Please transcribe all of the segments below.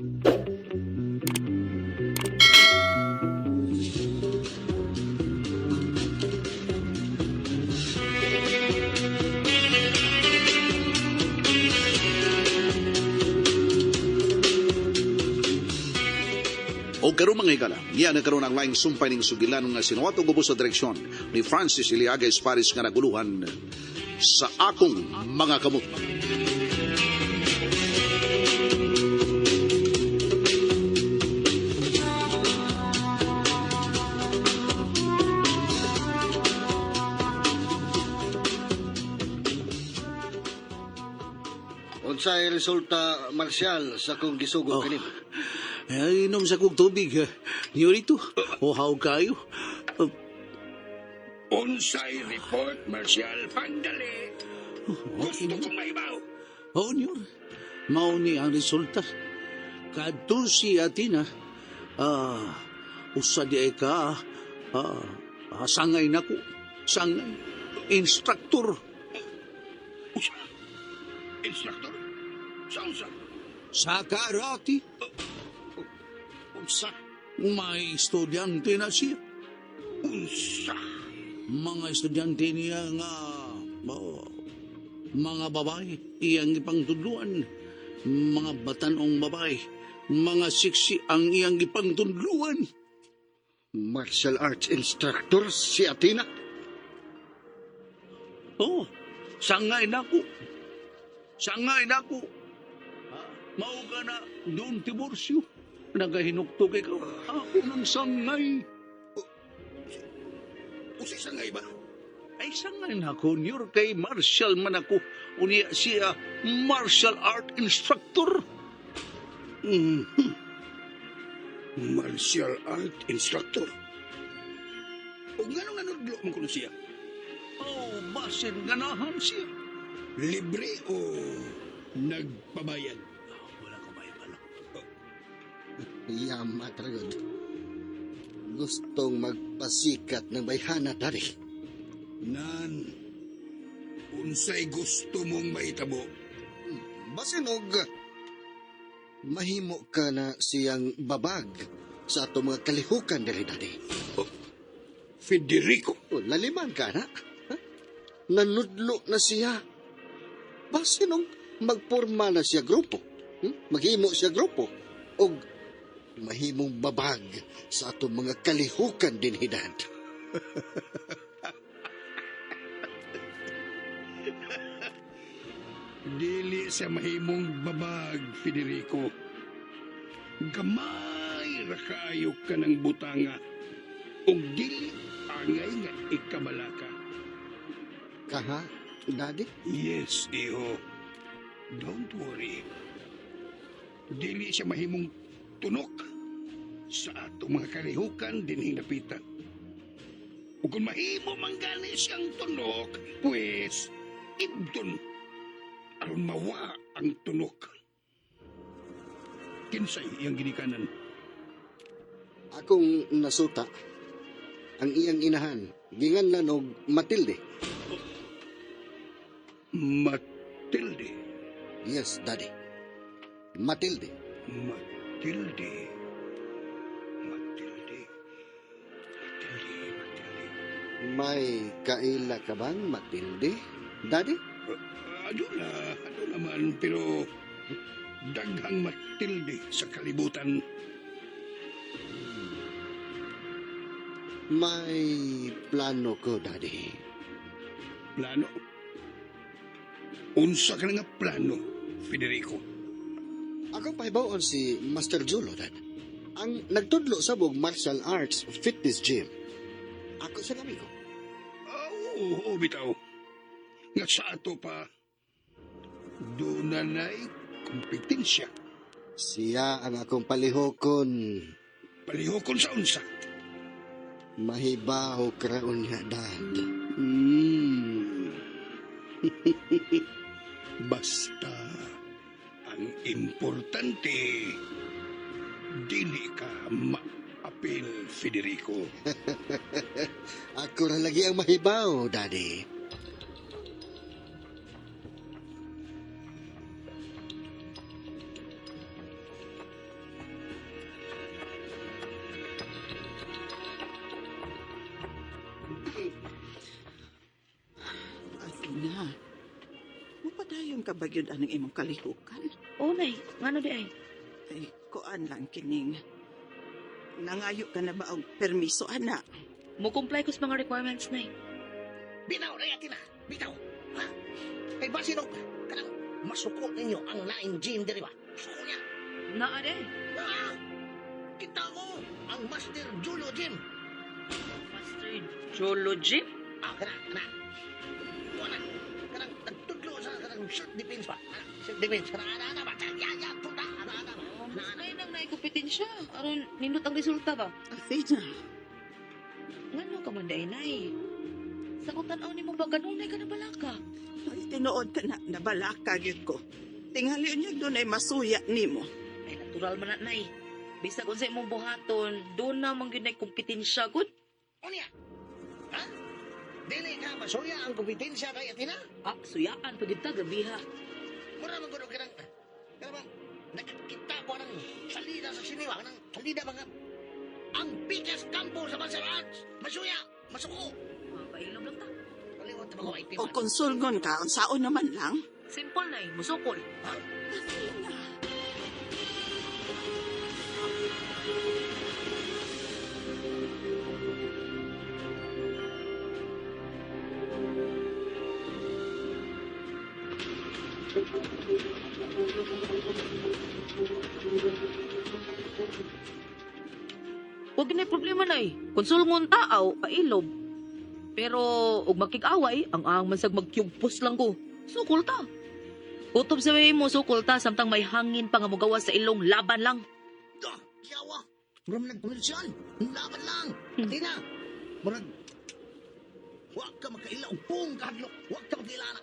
O karon mga higala, niya nagkaroon ang laing sumpay ng sugilan nga sinuwato gubos sa direksyon ni Francis Iliaga Esparis nga naguluhan sa akong mga kamot. Unsay resulta, Marcial, sa kong gisugo kanimo? Ay, inom sa kong tubig. Niyorito, uhaw kayo. Unsay report, Marcial, pandali. Gusto kong maibaw. Oo, Nyor. Mauni ang resulta. Kadto si Atina, usa di ay ka, sangay na ko. Sangay. Instructor. Instructor? Sa Sa karate. unsa? May estudyante na siya. Unsa? Mga estudyante niya nga, mga babae, iyang ipangtudluan. Mga batanong babae, mga siksi ang iyang ipangtudluan. Martial arts instructor si Athena? Oh, sangay na ko. Sangay na ko. Mao ka na doon tiborsyo. Nagahinuktok ikaw. Ako ng sangay. Unsay sangay ba? Ay sangay na ko, Nyor, kay martial man ako. Unya siya martial art instructor. Martial art instructor? O nga nudlo mo kuno siya? Oh, basin ganahan siya. Libre o nagpabayad? Wala ko may balo. Yama tragod. Gustong magpasikat ng bayhana, tari. Nan, unsay gusto mong maitabo? Basinog, mahimo ka na siyang babag sa ato mga kalihukan diri dati. Federico? O, laliman ka na. Ha? Nanudlo na siya. Basinog, magporma na siya grupo. Maghimo siya grupo. O mahimong babag sa ato mga kalihukan din hidad. Dili sa mahimong babag, Federico. Gamay ra kaayo ka ng butanga. O dili angay nga ikabalaka. Kaha, daddy? Yes, iho. Don't worry. Dili siya mahimong tunok sa atong mga kalihukan din hinapitan. O kung mahimo manggani siyang tunok, pues, ibdon aron mawa ang tunok. Kinsay iyang ginikanan? Akong nasuta, ang iyang inahan, ginganlan og Matilde. Matilde. Yes, daddy. Matilde. Matilde. May kaila ka bang Matilde, daddy? Ano naman, pero daghang Matilde sa kalibutan. May plano ko, daddy. Plano? Unsa ka nga plano, Federico? Akong pahibaon si Master Julo, dad. Ang nagtudlo sa bug martial arts fitness gym. Ako sa amigo. Oo, bitaw. Nga sa ato pa, doon na kompetensya. Siya ang akong palihokon. Palihokon sa unsa. Mahibaho kraon niya, dad. Basta, ang importante, dili ka ma-apil, Federico. Ako ra lagi ang mahibaw, daddy. ka ba yun anong imong kalihukan? Oo, Nay. Ngano di ay? Ay, kuan lang kining. Nangayo ka na ba og permiso, anak? Mo-comply ko sa mga requirements, Nay. Bitaw na yatin na. Bitaw. Ha? Kay ba sino? Kanang masuko ninyo ang naing gym diri ba? Suko niya. Naa, de. Ah! Kita ko ang Master Julio Gym. Master Jolo Gym? Ah, kana. Wala. Kanang nagtudlo sa kanang short defense ba? Short defense. Kana ba? Ya, puta. Ana ba? Mas may nang naikompetensya. Aron, nindot ang resulta ba? Athena, Ngano ka man, day, Nay? Sa kung tanaw ni mo ba ganunay ka na balaka? ay tinuod ka na, nabalaka gyud ko. Tingali niya doon ay masuya nimo. Ay, natural man na, Nay. Bisa kung sa imong buhaton, doon na mong yun ay kompetensya, good? Unya. Ha? Dili ka masuya ang kompetensya kay Athena? Ah, suyaan, pagita, gabiha. Mura man gud kanang kanang nakakita ko ng salida sa siniwa ng salida mga ang biggest campo sa martial arts. Masuya, masuko. Ah, pailom lang ta. Kaliwat mo ko itim. O konsulgon ka, unsaon naman lang. Simple, Nay. Musukol. Ha? Athena. Huwag na problema, Nay. Konsulngon taaw, pailob. Pero, ug makikaway, ang mansag magkyugpos lang ko. Sukol ta. Kutob sa way mo, sukol ta, samtang may hangin pa nga magawa sa ilong, laban lang. Da, kiyawa. Murag nagpumisyon. Laban lang. Athena. Murag wag ka makaila og pung kadlok. Wag ka makilala.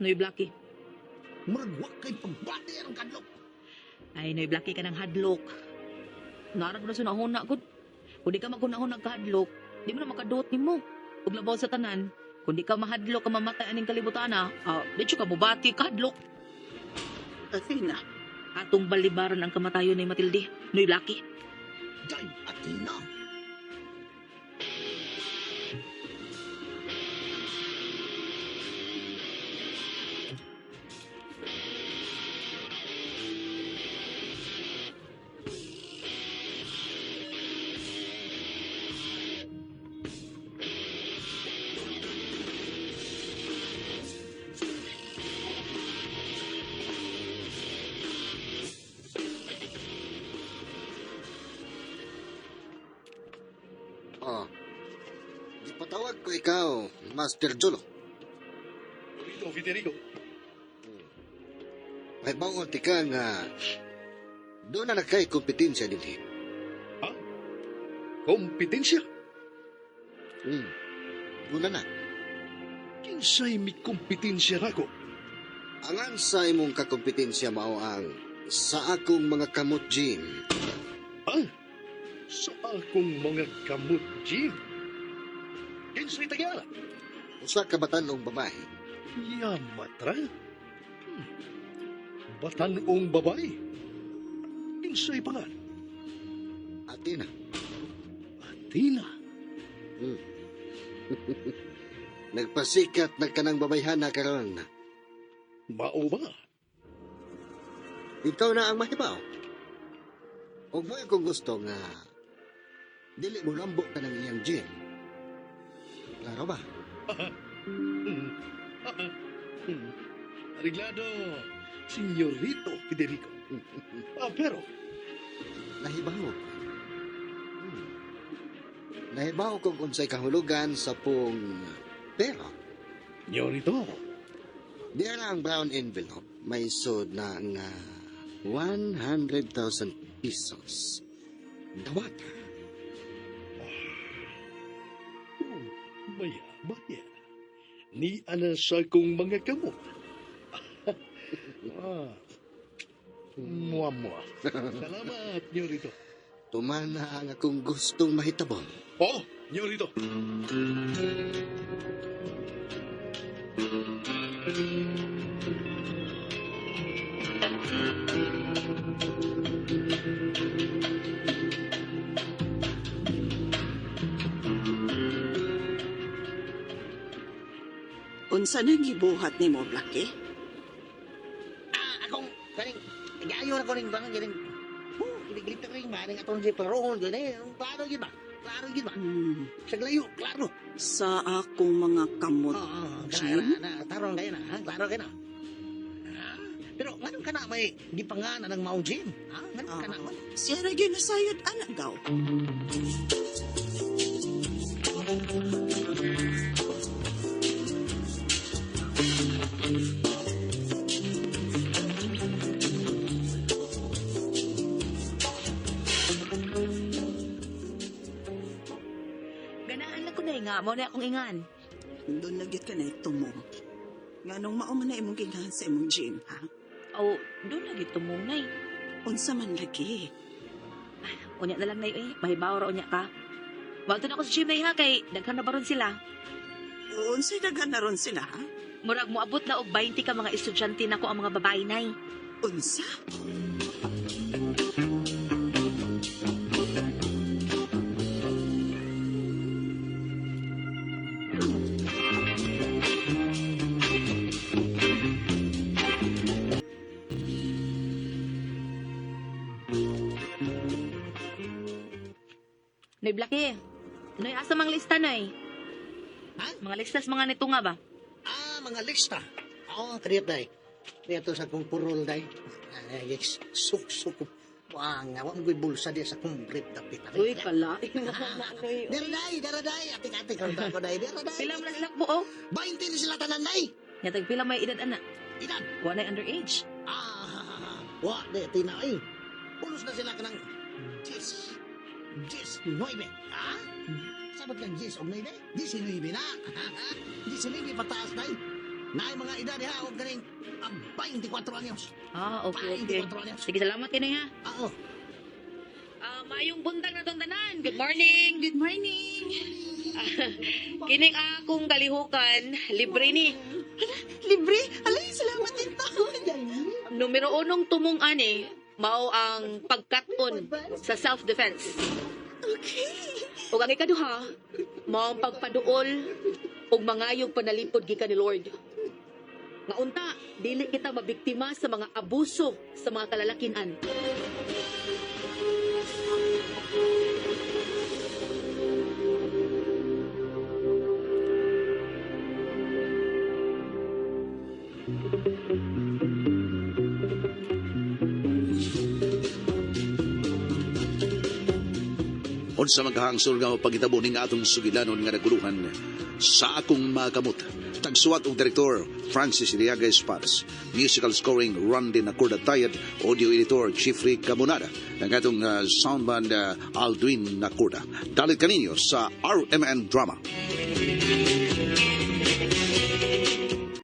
Noy Blackie. Murag wag kay pagbati ang kadlok. Ay, Noy Blackie ka ng hadlok. Narag na sunahuna, good. Kung di ka magunahon nagkahadlok, di mo na makaduot ni mo. Ug labaw sa tanan, kung di ka mahadlok ka mamatay aning kalibutan di ka mubati kahadlok. Athena, Atong balibaran ang kamatayon ni Matilde, Noy Blackie. Day, Athena. Oh. Ipatawag ko ikaw, Master Jolo. Dito, Federico. May bangon ti ka nga doon na nakay kompetensya din. Ha? Kompetensya? Una na. Kinsay may kompetensya ako? Angan sa imong kakompetensya mao ang sa akong mga kamot gym. Ha? Sa akong mga kamot, Jim. Kinsay tagala? Usa ka batanong babae. Yamatra? Batanong babae? Kinsay pangan? Athena. Athena? Nagpasikat nagkanang babayhana karon. Mao ba? Ikaw na ang mahibaw. Ug mo kung gusto nga dili mo lambo ka ng iyang gym. Klaro ba? Ariglado, Senyorito Federico. Pero, Nahibaw. Nahibaw kung unsay kahulugan sa pong pera. Senyorito, Diyan na ang brown envelope. May sod na nga 100,000 pesos. Dawat. baya. Ni ana sa kong mga kamot. Mua. Salamat, Senyorito. Tumana ang akong gustong mahitabon. Oh, Senyorito. unsa nang gibuhat nimo, Blackie? Saglayo na ko rin ba? Galing. Gilig-gilig rin ba? Ning aton si Parohon. Ganun. Klaro yun ba? Klaro yun ba? Saglayo, klaro. Sa akong mga kamot. Jim? Tarong kayo na, ha? Klaro kayo na. Pero ngayon ka na may gipangana ng Mount Jim. Ha? Ngayon ka na man. Siya ra gyud nasayod anak daw. Ganahan lang ko na nga, mo na akong ingan. Doon na gyud ka na itumong. Nganong mao man na imong gingahan sa imong Jim, ha? Aw, doon lagi tumunay. Unsa man lagi? Unya na lang na mahibaw ra unya ka. Walto na ako sa gym na ha, kay daghan na baron sila. Unsay daghan na ron sila, ha? Murag moabot na og 20 ka mga estudyante nako ang mga babae nay. Unsa? Nay Blackie. Nay asa mang lista nay? Ha? Mga listas mga nito nga ba? Mga lista. Oo, kriyat day. Kriyat to sa kong purol day. Ay, suk-suk. Wah, nga, wang ko'y bulsa diya sa kong brief dapit. Uy, kalain mo Daraday. Atik-atik ang tako day. Daraday. Pila man sila po oh. 20 na sila tanan day. Nyatag pila may edad ana. Ilan? Wala underage. Wah, de, tinay. Pulos na sila ka ng 10, 9. Ha? Sabat kang 10 o 9? 19 na. 19 pataas day. Naay mga edad ha, huwag galing 24 anyos. Okay. 24 anyos. Sige, salamat kayo ha. Oo. Maayong buntag na tanan. Good morning. Good morning. Kining akong kalihukan, libre ni. Libre? Alay, salamat din pa. Numero 1 tumong ani, mao ang pagkat-on sa self-defense. Okay. Ug ang ikaduha, mao ang pagpaduol ug mangayog panalipod gikan ni Lord. Nga unta, dili kita mabiktima sa mga abuso sa mga kalalakinan. Unsa magkahangsol nga pagitabo ning atong sugilanon nga naguluhan sa akong mga kamot. Tagsuwat og direktor Francis Iriaga Esparz, musical scoring Randy Nacorda Tayad, audio editor Chifri Camonada, ang atong sound band Aldwin Nacorda. Dalit kaninyo sa RMN Drama.